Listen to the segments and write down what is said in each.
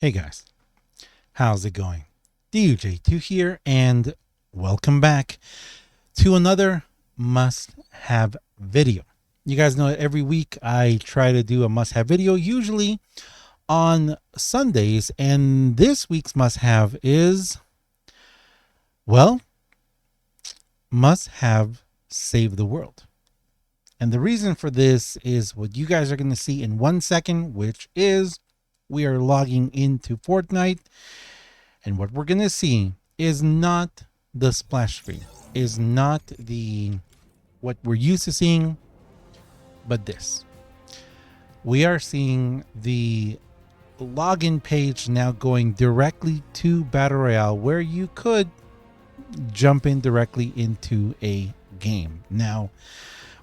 Hey guys, how's it going? DUJ2 here, and welcome back to another must have video. You guys know every week I try to do a must have video, usually on Sundays, and this week's must have is, well, must have Save the World. And the reason for this is what you guys are going to see in 1 second, which is we are logging into Fortnite. And what we're going to see is not the splash screen, is not the what we're used to seeing, but this. We are seeing the login page now going directly to Battle Royale, where you could jump in directly into a game. Now,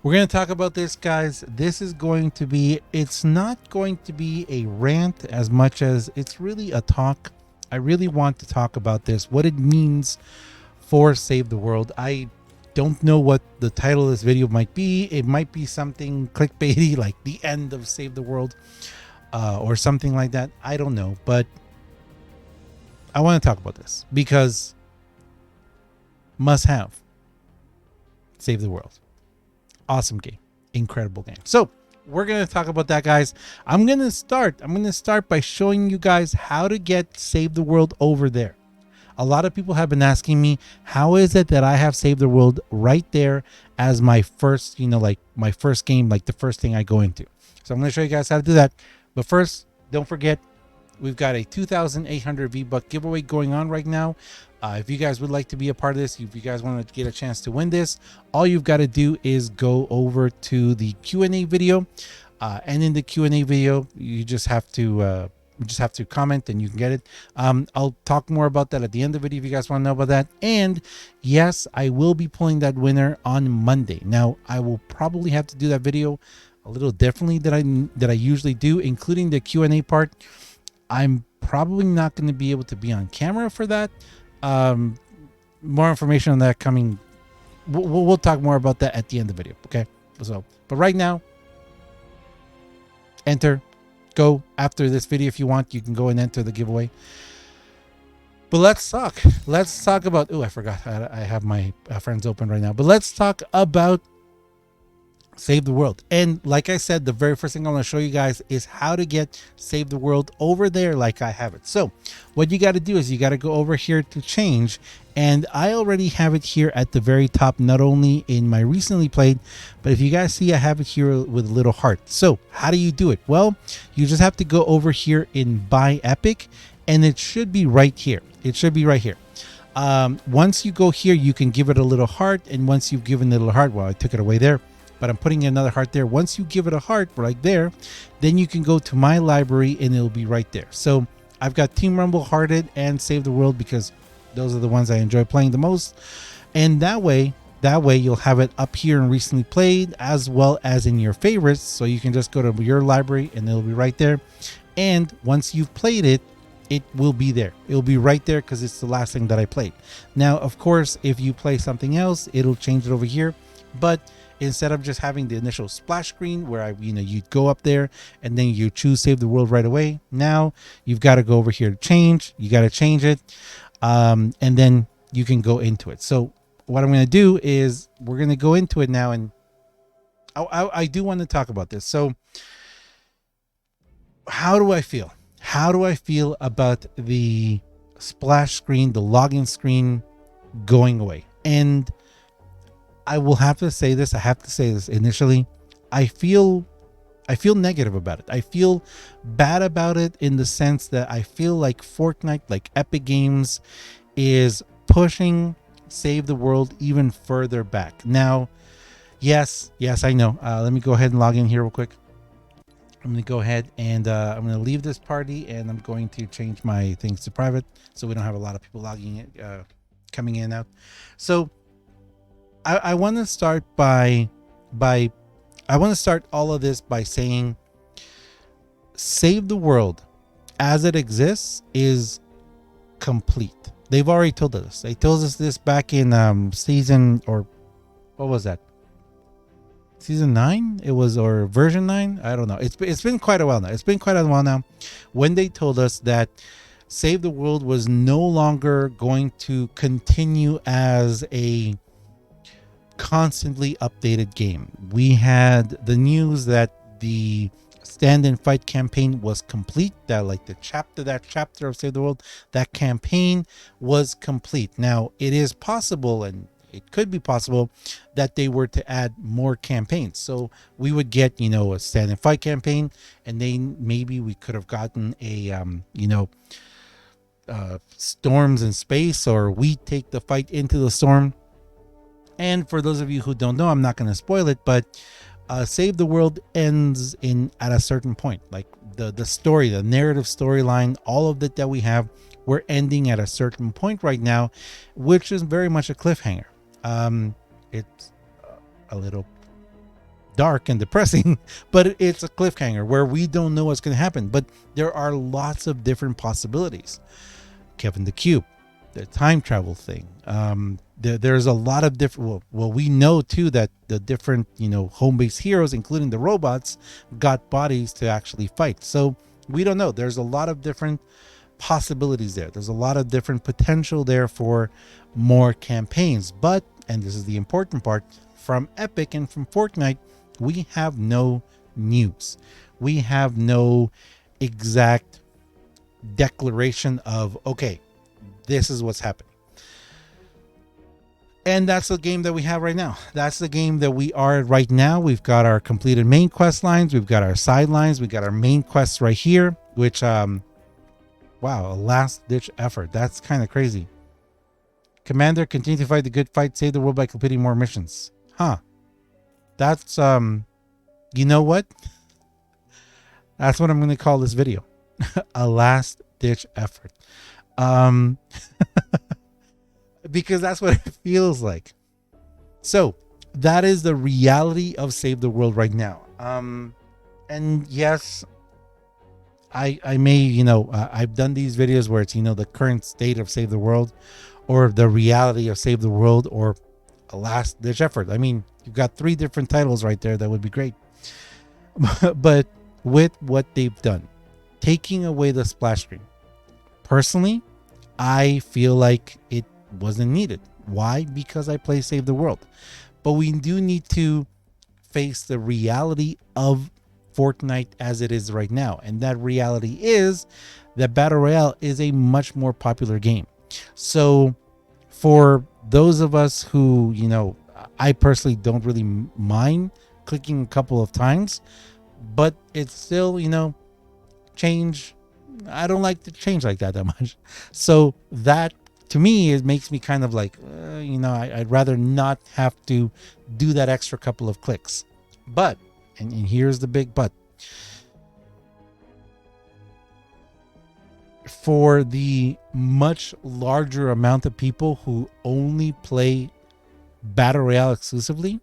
we're going to talk about this, guys. This is going to be, it's not going to be a rant as much as it's really a talk. I really want to talk about this, what it means for Save the World. I don't know what the title of this video might be. It might be something clickbaity like the end of Save the World or something like that. I don't know, but I want to talk about this because must have Save the World. Awesome game, incredible game. So we're going to talk about that, guys. I'm going to start by showing you guys how to get Save the World over there. A lot of people have been asking me, how is it that I have Save the World right there as my first, like my first game, like the first thing I go into. So I'm going to show you guys how to do that. But first, don't forget, we've got a 2,800 V-Buck giveaway going on right now. If you guys would like to be a part of this, if you guys want to get a chance to win this, all you've got to do is go over to the Q&A video. And in the Q&A video, you just have to comment and you can get it. I'll talk more about that at the end of the video if you guys want to know about that. And yes, I will be pulling that winner on Monday. Now, I will probably have to do that video a little differently that I usually do, including the Q&A part. I'm probably not going to be able to be on camera for that. More information on that coming. We'll talk more about that at the end of the video. Okay. So, but right now, go after this video if you want. You can go and enter the giveaway. But let's talk about. Oh, I forgot. I have my friends open right now. But let's talk about Save the World. And like I said, the very first thing I want to show you guys is how to get Save the World over there like I have it. So what you got to do is you got to go over here to change, and I already have it here at the very top, not only in my recently played, but if you guys see, I have it here with a little heart. So how do you do it? Well, you just have to go over here in Buy Epic, and it should be right here. It should be right here. Once you go here, you can give it a little heart, and once you've given it a little heart, well, I took it away there, but I'm putting another heart there. Once you give it a heart right there, then you can go to my library and it'll be right there. So I've got Team Rumble, Hearted, and Save the World because those are the ones I enjoy playing the most. And that way you'll have it up here in recently played as well as in your favorites. So you can just go to your library and it'll be right there. And once you've played it, it will be there. It'll be right there because it's the last thing that I played. Now, of course, if you play something else, it'll change it over here. But instead of just having the initial splash screen where you'd go up there and then you choose Save the World right away, now you've got to go over here to change. You got to change it, and then you can go into it. So what I'm going to do is we're going to go into it now, and I do want to talk about this. So how do I feel? How do I feel about the splash screen, the login screen going away? And I will have to say this. I have to say this initially. I feel negative about it. I feel bad about it in the sense that I feel like Fortnite, like Epic Games, is pushing Save the World even further back. Now, yes, I know. Let me go ahead and log in here real quick. I'm going to go ahead and I'm going to leave this party, and I'm going to change my things to private so we don't have a lot of people logging it, coming in and out. So I want to start I want to start all of this by saying Save the World as it exists is complete. They've already told us. They told us this back in season, or what was that? season 9 it was, or version 9, I don't know. It's been quite a while now. It's been quite a while now when they told us that Save the World was no longer going to continue as a constantly updated game. We had the news that the Stand and Fight campaign was complete. That chapter of Save the World, that campaign was complete. Now it is possible, and it could be possible, that they were to add more campaigns. So we would get, a Stand and Fight campaign, and then maybe we could have gotten a storms in space, or we take the fight into the storm. And for those of you who don't know, I'm not going to spoil it, but Save the World ends at a certain point. Like the story, the narrative storyline, all of it that we have, we're ending at a certain point right now, which is very much a cliffhanger. It's a little dark and depressing, but it's a cliffhanger where we don't know what's going to happen. But there are lots of different possibilities. Kevin the Cube, the time travel thing. There's a lot of different. Well, we know too that the different home-based heroes, including the robots, got bodies to actually fight. So we don't know. There's a lot of different possibilities there. There's a lot of different potential there for more campaigns. But, and this is the important part, from Epic and from Fortnite, we have no news. We have no exact declaration of, okay, this is what's happening. And that's the game that we have right now. That's the game that we are right now. We've got our completed main quest lines. We've got our side lines. We've got our main quests right here, which, wow, a last ditch effort. That's kind of crazy. Commander, continue to fight the good fight. Save the world by completing more missions. Huh. That's, you know what? That's what I'm going to call this video. A last ditch effort. Because that's what it feels like. So that is the reality of Save the World right now. And yes, I may, I've done these videos where it's, the current state of Save the World, or the reality of Save the World, or a last ditch effort. I mean, you've got 3 different titles right there. That would be great. But with what they've done, taking away the splash screen, personally, I feel like it wasn't needed. Why? Because I play Save the World. But we do need to face the reality of Fortnite as it is right now. And that reality is that Battle Royale is a much more popular game. So for those of us who, I personally don't really mind clicking a couple of times, but it's still, change. I don't like to change like that much. So that, to me, it makes me kind of like, I'd rather not have to do that extra couple of clicks. But, and here's the big but, for the much larger amount of people who only play Battle Royale exclusively,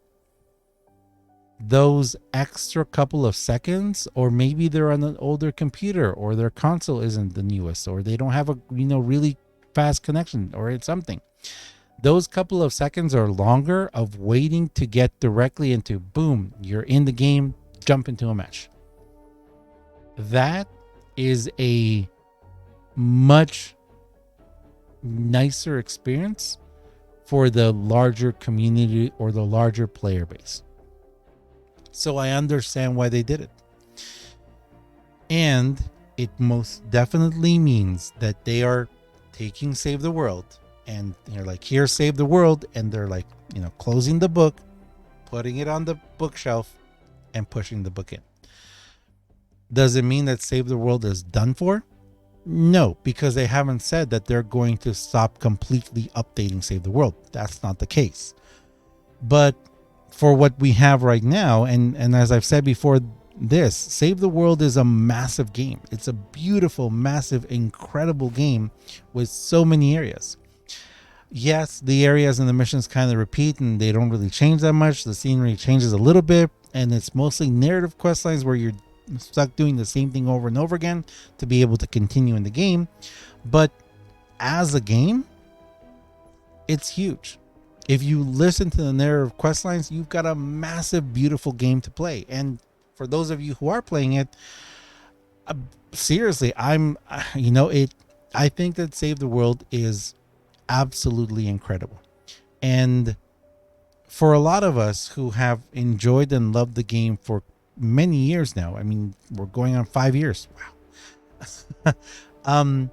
those extra couple of seconds, or maybe they're on an older computer, or their console isn't the newest, or they don't have a really fast connection, or it's something, those couple of seconds or longer of waiting to get directly into, boom, you're in the game, jump into a match. That is a much nicer experience for the larger community or the larger player base. So I understand why they did it. And it most definitely means that they are taking Save the World, and they're like, here, Save the World, and they're like, closing the book, putting it on the bookshelf, and pushing the book in. Does it mean that Save the World is done for? No, because they haven't said that they're going to stop completely updating Save the World. That's not the case. But for what we have right now, and as I've said before, this Save the World is a massive game. It's a beautiful, massive, incredible game with so many areas. Yes, the areas and the missions kind of repeat, and they don't really change that much. The scenery changes a little bit, and it's mostly narrative quest lines where you're stuck doing the same thing over and over again to be able to continue in the game. But as a game, it's huge. if you listen to the narrative quest lines, you've got a massive, beautiful game to play. And for those of you who are playing it, seriously, I think that Save the World is absolutely incredible. And for a lot of us who have enjoyed and loved the game for many years now, I mean, we're going on 5 years. Wow.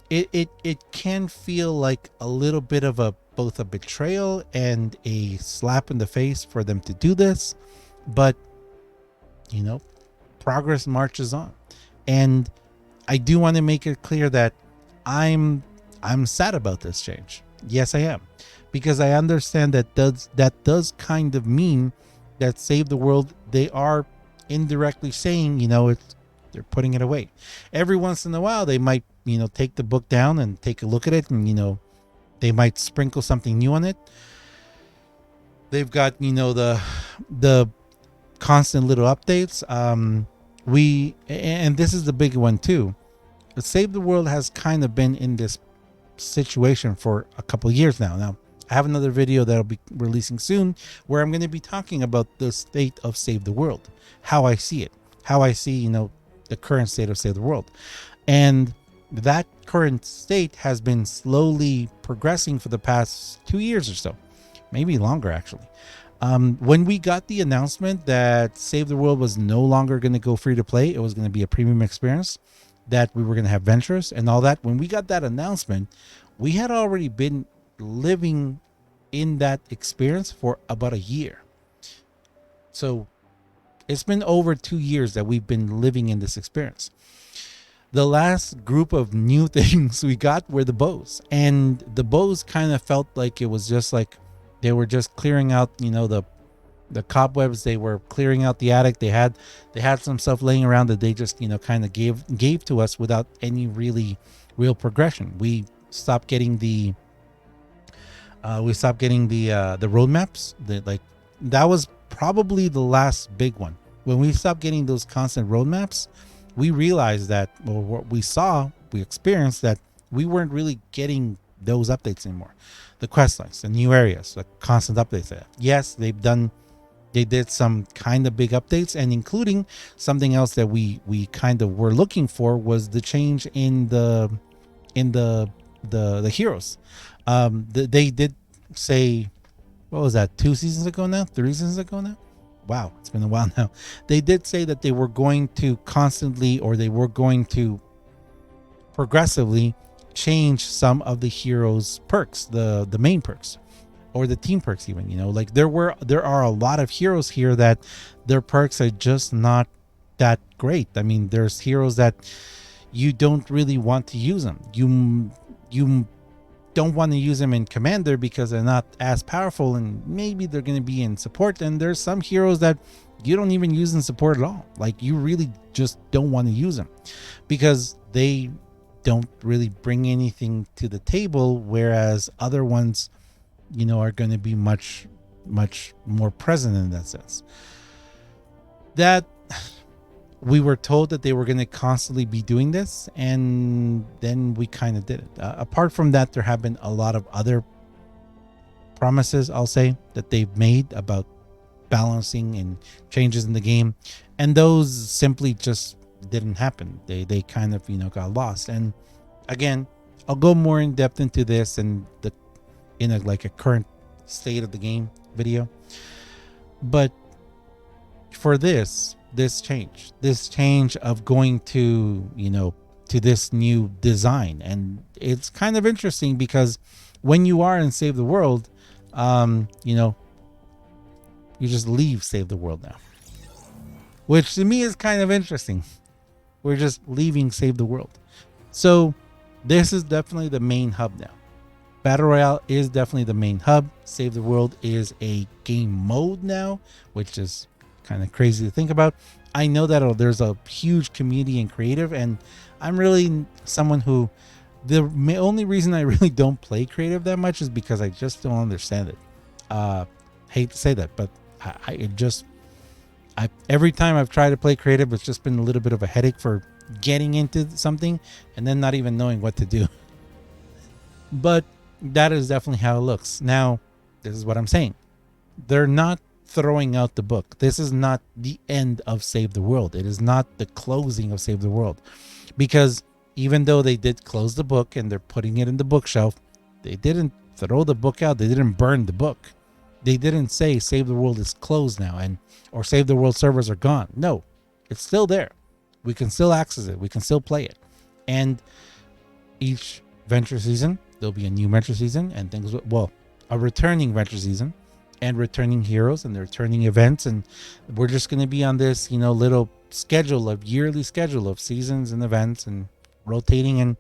It can feel like a little bit of both a betrayal and a slap in the face for them to do this, but progress marches on. And I do want to make it clear that I'm sad about this change. Yes, I am, because I understand that does kind of mean that Save the World, they are indirectly saying, they're putting it away. Every once in a while, they might, take the book down and take a look at it, and, they might sprinkle something new on it. They've got, the constant little updates. And this is the big one too. Save the World has kind of been in this situation for a couple of years now. Now, I have another video that'll be releasing soon where I'm going to be talking about the state of Save the World, how I see it, how I see, the current state of Save the World. And that current state has been slowly progressing for the past 2 years or so, maybe longer actually. When we got the announcement that Save the World was no longer going to go free to play, it was going to be a premium experience, that we were going to have ventures and all that. When we got that announcement, we had already been living in that experience for about a year. So it's been over 2 years that we've been living in this experience. The last group of new things we got were the bows, and the bows kind of felt like it was just like they were just clearing out, the cobwebs. They were clearing out the attic. They had some stuff laying around that they just, kind of gave to us without any real progression. We stopped getting the roadmaps. That was probably the last big one. When we stopped getting those constant roadmaps, we realized that, or what we experienced that we weren't really getting those updates anymore. The quest lines, the new areas, the constant updates. Yes, they did some kind of big updates, and including something else that we kind of were looking for was the change in the heroes. They did say, what was that, 2 seasons ago now, 3 seasons ago now? Wow, it's been a while now. They did say that they were going to progressively change some of the heroes' perks, the main perks, or the team perks even. There are a lot of heroes here that their perks are just not that great. I mean, there's heroes that you don't really want to use them. You don't want to use them in Commander because they're not as powerful, and maybe they're going to be in support. And there's some heroes that you don't even use in support at all. Like, you really just don't want to use them because they don't really bring anything to the table, whereas other ones, are going to be much more present in that sense. That we were told that they were going to constantly be doing this, and then we kind of did it. Apart from that, there have been a lot of other promises, I'll say, that they've made about balancing and changes in the game, and those simply just didn't happen. They kind of got lost. And again, I'll go more in depth into this in a current state of the game video. But for this change of going to to this new design, and it's kind of interesting because when you are in Save the World, you just leave Save the World now, which to me is kind of interesting. We're just leaving Save the World. So this is definitely the main hub now. Battle Royale is definitely the main hub. Save the World is a game mode now, which is kind of crazy to think about. I know that there's a huge community and creative, and I'm really someone who, the only reason I really don't play creative that much is because I just don't understand it. Hate to say that, but every time I've tried to play creative, it's just been a little bit of a headache for getting into something and then not even knowing what to do. But that is definitely how it looks. Now, This is what I'm saying. They're not throwing out the book. This is not the end of Save the World. It is not the closing of Save the World. Because even though they did close the book and they're putting it in the bookshelf, they didn't throw the book out. They didn't burn the book. They didn't say Save the World is closed now or Save the World servers are gone. No, it's still there. We can still access it. We can still play it. And each venture season, there'll be a new venture season and things, well, a returning venture season and returning heroes and the returning events. And we're just going to be on this, little yearly schedule of seasons and events and rotating. And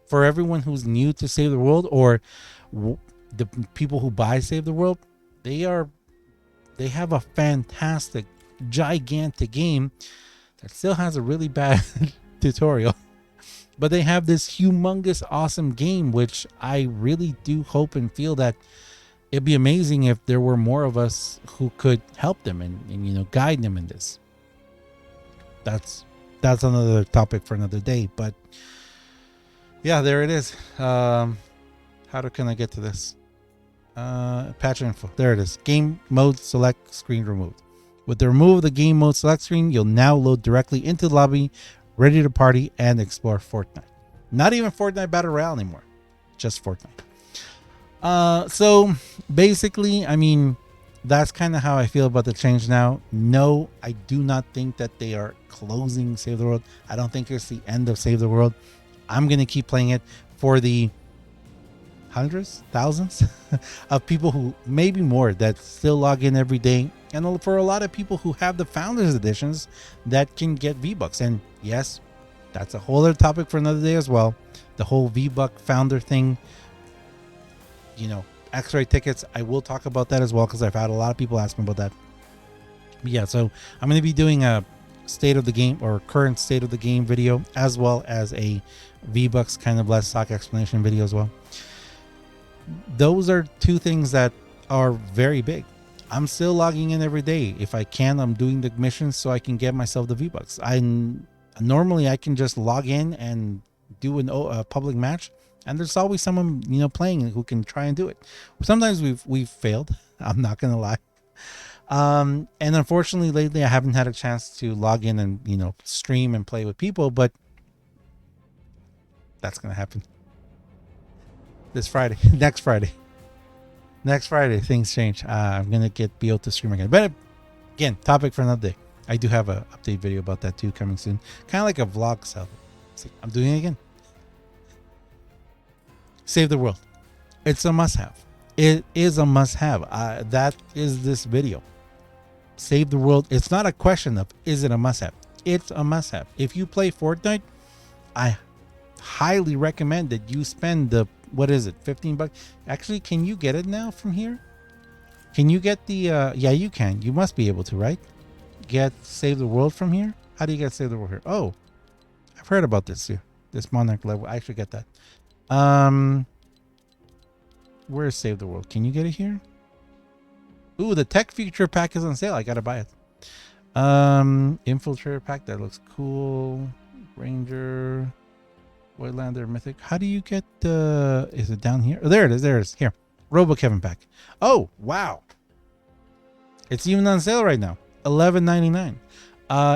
for everyone who's new to Save the World or the people who buy Save the World, they have a fantastic, gigantic game that still has a really bad tutorial, but they have this humongous, awesome game, which I really do hope and feel that it'd be amazing if there were more of us who could help them and guide them in this. That's another topic for another day, but yeah, there it is. Can I get to this? Patch info. There it is. Game mode select screen removed. With the removal of the game mode select screen, you'll now load directly into the lobby, ready to party and explore Fortnite. Not even Fortnite Battle Royale anymore. Just Fortnite. So basically, that's kind of how I feel about the change now. No, I do not think that they are closing Save the World. I don't think it's the end of Save the World. I'm going to keep playing it for the hundreds, thousands of people who, maybe more, that still log in every day. And for a lot of people who have the Founders Editions that can get V-Bucks. And yes, that's a whole other topic for another day as well. The whole V-Buck Founder thing, X-ray tickets. I will talk about that as well because I've had a lot of people ask me about that. But yeah, so I'm going to be doing a state of the game or current state of the game video, as well as a V-Bucks kind of less stock explanation video as well. Those are two things that are very big. I'm still logging in every day. If I can, I'm doing the missions so I can get myself the V-Bucks. Normally I can just log in and do a public match, and there's always someone playing who can try and do it. Sometimes we've failed. I'm not gonna lie. And unfortunately lately I haven't had a chance to log in and stream and play with people, but that's gonna happen this Friday. Next Friday things change. I'm gonna be able to stream again, but again, topic for another day. I do have a update video about that too coming soon, kind of like a vlog style. See, I'm doing it again. Save the World, it's a must-have. It is a must-have. That is this video. Save the World. It's not a question of is it a must-have. It's a must-have. If you play Fortnite, I highly recommend that you spend the, what is it, $15? Actually, can you get it now from here? Can you get the yeah, you can. You must be able to, right? Get Save the World from here. How do you get Save the World here? Oh, I've heard about this here. This Monarch level. I actually get that. Where's Save the World? Can you get it here? Ooh, the Tech Future pack is on sale. I gotta buy it. Infiltrator pack, that looks cool. Ranger, Voidlander, Mythic. How do you get the? Is it down here? Oh, there it is. There it is. Here, Robo Kevin pack. Oh wow, it's even on sale right now. $11.99.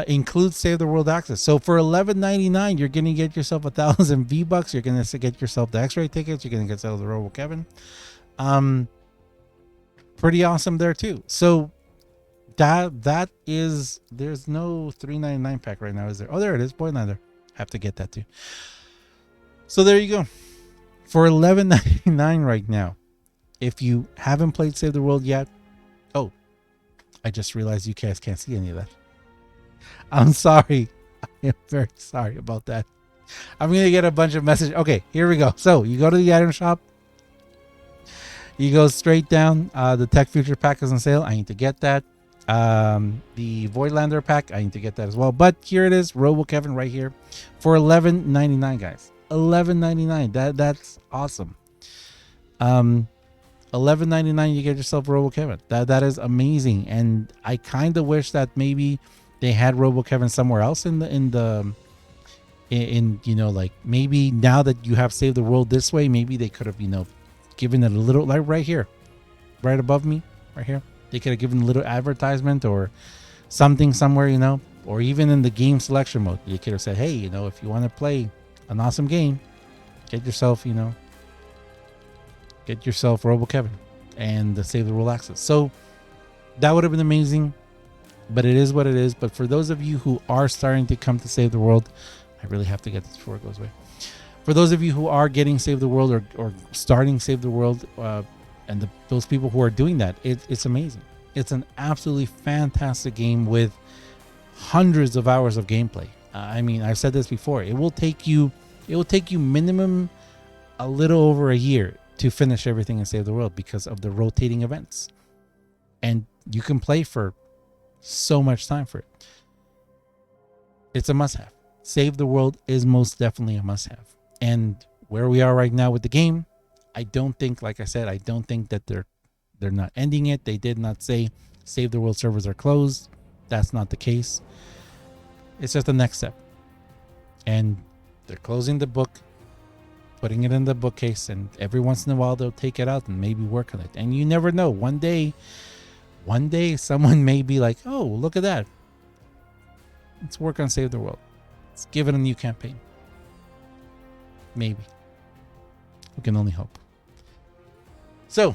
Includes Save the World access. So for $11.99, you're gonna get yourself 1,000 V-Bucks. You're gonna get yourself the X-ray tickets. You're gonna get yourself the Robo Kevin. Pretty awesome there too. So that is, there's no $3.99 pack right now, is there? Oh, there it is. Boylander. Have to get that too. So there you go. For $11.99 right now, if you haven't played Save the World yet, oh, I just realized you guys can't see any of that. I'm sorry. I am very sorry about that. I'm going to get a bunch of messages. Okay, here we go. So you go to the item shop. You go straight down. The Tech Future pack is on sale. I need to get that. The Voidlander pack, I need to get that as well. But here it is, Robo Kevin right here for $11.99, guys. $11.99. That's awesome. $11.99, you get yourself Robo Kevin. That is amazing. And I kind of wish that maybe they had Robo Kevin somewhere else in you know, like maybe now that you have Saved the World this way, maybe they could have, you know, given it a little, like right here. right above me, right here. They could have given a little advertisement or something somewhere, you know, or even in the game selection mode. You could have said, hey, you know, if you want to play an awesome game, get yourself, you know, Robo Kevin and the Save the World access. So that would have been amazing, but it is what it is. But for those of you who are starting to come to Save the World, I really have to get this before it goes away. For those of you who are getting Save the World or starting Save the World, and those people who are doing that, it's amazing. It's an absolutely fantastic game with hundreds of hours of gameplay. I mean, I've said this before. It will take you minimum a little over a year to finish everything in Save the World because of the rotating events. And you can play for so much time for it. It's a must-have. Save the World is most definitely a must-have. And where we are right now with the game, I don't think, like I said, I don't think that they're not ending it. They did not say Save the World servers are closed. That's not the case. It's just the next step. And they're closing the book, putting it in the bookcase, and every once in a while they'll take it out and maybe work on it. And you never know. One day someone may be like, oh, look at that. Let's work on Save the World. Let's give it a new campaign. Maybe. We can only hope. So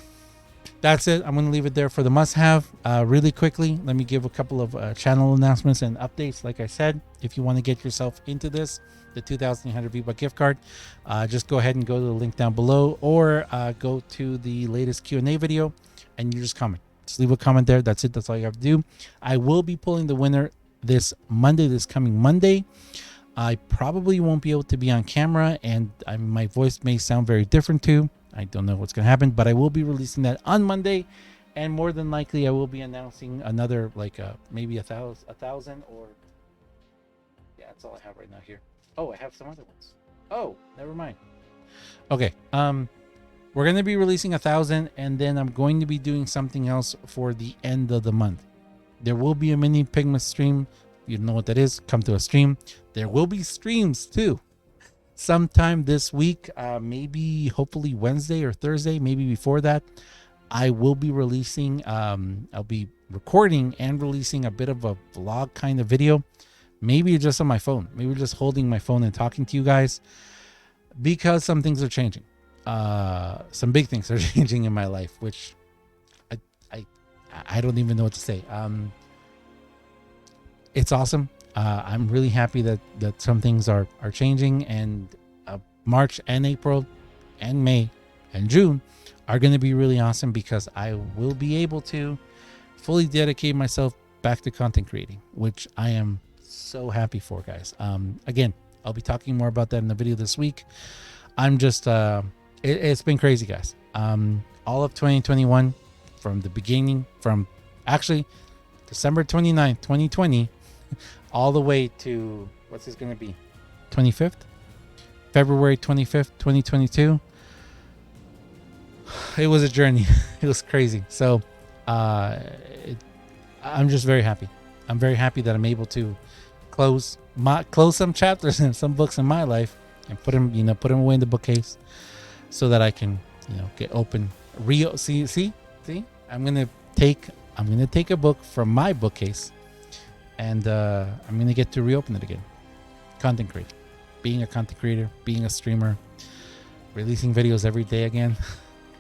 that's it. I'm going to leave it there for the must-have. Really quickly, let me give a couple of channel announcements and updates. Like I said, if you want to get yourself into this, the 2,800 V-Buck gift card, just go ahead and go to the link down below, or go to the latest Q&A video and you just comment. Just leave a comment there. That's it. That's all you have to do. I will be pulling the winner this coming Monday. I probably won't be able to be on camera, and my voice may sound very different too. I don't know what's going to happen, but I will be releasing that on Monday, and more than likely I will be announcing another, like maybe a thousand, or yeah, that's all I have right now here. Oh, I have some other ones. Oh, never mind. Okay, we're going to be releasing 1,000, and then I'm going to be doing something else for the end of the month. There will be a mini Pigma stream. You know what that is. Come to a stream. There will be streams too sometime this week, maybe hopefully Wednesday or Thursday, maybe before that. I will be releasing, I'll be recording and releasing a bit of a vlog kind of video, maybe just on my phone, maybe just holding my phone and talking to you guys, because some things are changing. Some big things are changing in my life, which I don't even know what to say. It's awesome. I'm really happy that some things are changing, and March and April and May and June are going to be really awesome, because I will be able to fully dedicate myself back to content creating, which I am so happy for, guys. Again, I'll be talking more about that in the video this week. I'm just it's been crazy, guys. All of 2021, from the beginning, from actually December 29th, 2020, all the way to, what's this going to be, 25th? February 25th, 2022. It was a journey. It was crazy. So I'm just very happy. I'm very happy that I'm able to close some chapters and some books in my life and put them away in the bookcase, so that I can, get open. See, I'm gonna take a book from my bookcase, and I'm gonna get to reopen it again. Content creator, being a content creator, being a streamer, releasing videos every day again,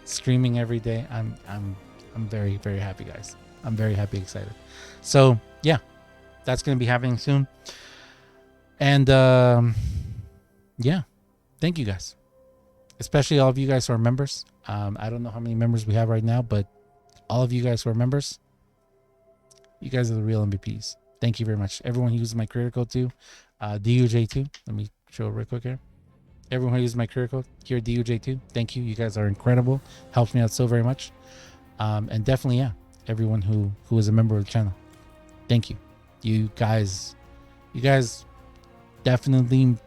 streaming every day. I'm very, very happy, guys. I'm very happy, excited. So yeah, that's gonna be happening soon. And yeah, thank you guys, especially all of you guys who are members. I don't know how many members we have right now, but all of you guys who are members, you guys are the real MVPs. Thank you very much. Everyone who uses my creator code too, DUJ2. Let me show it real quick here. Everyone who uses my creator code here, DUJ2. Thank you. You guys are incredible. Helps me out so very much. And definitely, yeah, everyone who is a member of the channel. Thank you. You guys definitely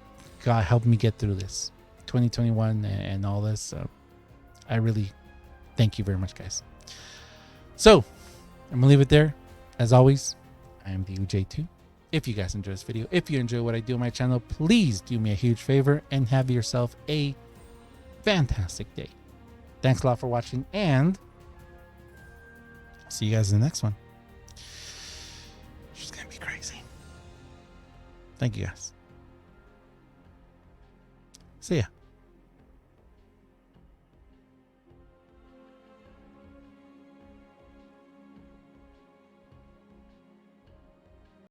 helped me get through this 2021 and all this. I really thank you very much, guys. So I'm gonna leave it there. As always, I am the UJ2. If you guys enjoy this video, if you enjoy what I do on my channel, please do me a huge favor and have yourself a fantastic day. Thanks a lot for watching, and See you guys in the next one. It's going to be crazy. Thank you guys. See ya.